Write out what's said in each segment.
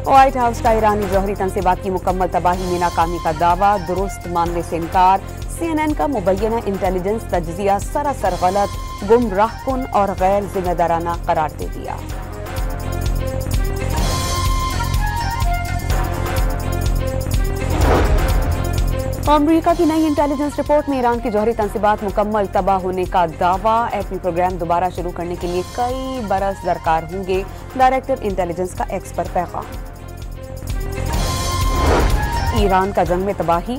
White house का ईरानी जौहरी तनसीबात की मुकम्मल तबाही में नाकामी का दावा, दुरुस्त मानने से इनकार। CNN का मुबैना इंटेलिजेंस तज्जिया सरासर गलत, गुमराहकुन और गैर जिम्मेदाराना करार दे दिया। अमेरिका की नई इंटेलिजेंस रिपोर्ट में ईरान की जौहरी तनसीबात मुकम्मल तबाह होने का दावा। एटमी प्रोग्राम दोबारा शुरू करने के लिए कई बरस दरकार होंगे, डायरेक्टर इंटेलिजेंस का एक्स पर पैगाम। ईरान का जंग में तबाही,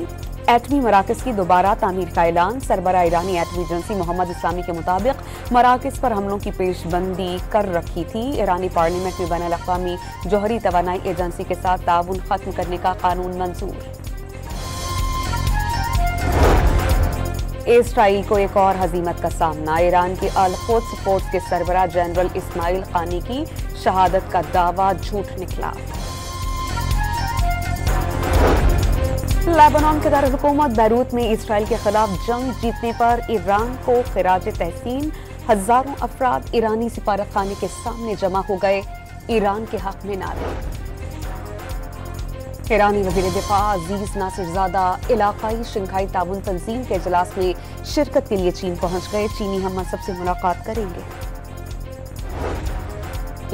एटमी मराकज़ की दोबारा तामीर का ऐलान। सरबराह ईरानी एटमी एजेंसी मोहम्मद इस्लामी के मुताबिक मराकज़ पर हमलों की पेशबंदी कर रखी थी। ईरानी पार्लियामेंट में बैनुल अक़वामी जौहरी तवानाई एजेंसी के साथ ताउन खत्म करने का कानून मंजूर। इसराइल को एक और हजीमत का सामना, ईरान के अल-कुद्स फोर्स के सरबराह जनरल इस्माइल खानी की शहादत का दावा झूठ निकला। लेबनान के दारुल हुकूमत बैरूत में इसराइल के खिलाफ जंग जीतने पर ईरान को खिराज तहसीन। हजारों अफराद ईरानी सिफारत खाने के सामने जमा हो गए, ईरान के हक में नारे। ईरानी वज़ीर दिफा अजीज नासिरज़ादा इलाकाई शंघाई ताउन तंजीम के इजलास में शिरकत के लिए चीन पहुंच गए। चीनी हम मनसब से मुलाकात करेंगे।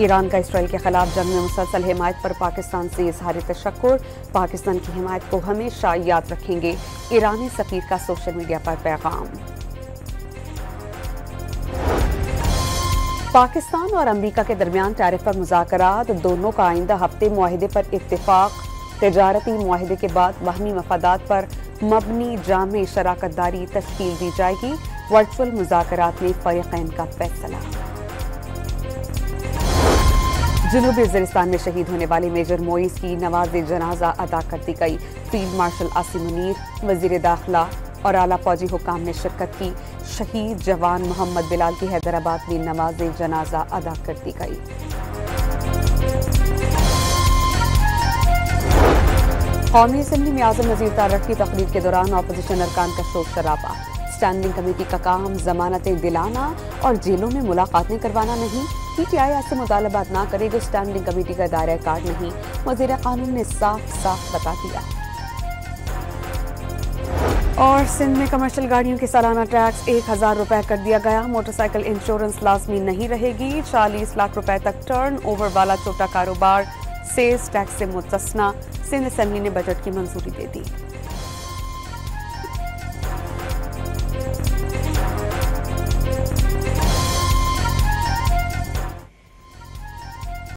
ईरान का इसराइल के खिलाफ जंग में मुसलसल हिमायत पर पाकिस्तान से इजहार तशक्कुर। पाकिस्तान की हिमायत को हमेशा याद रखेंगे, ईरानी सफीर का सोशल मीडिया पर पैगाम। पाकिस्तान और अमरीका के दरमियान टैरिफ पर मुज़ाकरात, दोनों का आइंदा हफ्ते मुआहिदे पर इत्तेफाक। तिजारती मुआहिदे के बाद बाहमी मफादात पर मबनी जामे शराकतदारी तश्कील दी जाएगी। वर्चुअल मुज़ाकरात में फरीक़ैन का फैसला। जनूबी वज़ीरिस्तान में शहीद होने वाले मेजर मोइस की नवाज़ जनाजा अदा कर दी गई। फील्ड मार्शल आसिम मुनीर, वज़ीर दाखिला और आला फौजी हुकाम ने शिरकत की। शहीद जवान मोहम्मद बिलाल की हैदराबाद में नवाज़ जनाजा अदा कर दी गई। कौमी असेंबली में आज़म नज़ीर तारड़ की तकरीर के दौरान अपोजिशन अरकान का शोर शराबा। स्टैंडिंग कमेटी का काम जमानतें दिलाना और जेलों में मुलाकातें करवाना नहीं। PTI ऐसे मुतालबात ना करे जो स्टैंडिंग कमेटी का दायरा कार नहीं, वज़ीर कानून ने साफ साफ बता दिया। और सिंध में कमर्शियल गाड़ियों के सालाना टैक्स 1000 रुपए कर दिया गया। मोटरसाइकिल इंश्योरेंस लाजमी नहीं रहेगी। 40 लाख रुपए तक टर्न ओवर वाला छोटा कारोबार सेल्स टैक्स से मुस्तस्ना। सिंध असेंबली ने बजट की मंजूरी दे दी।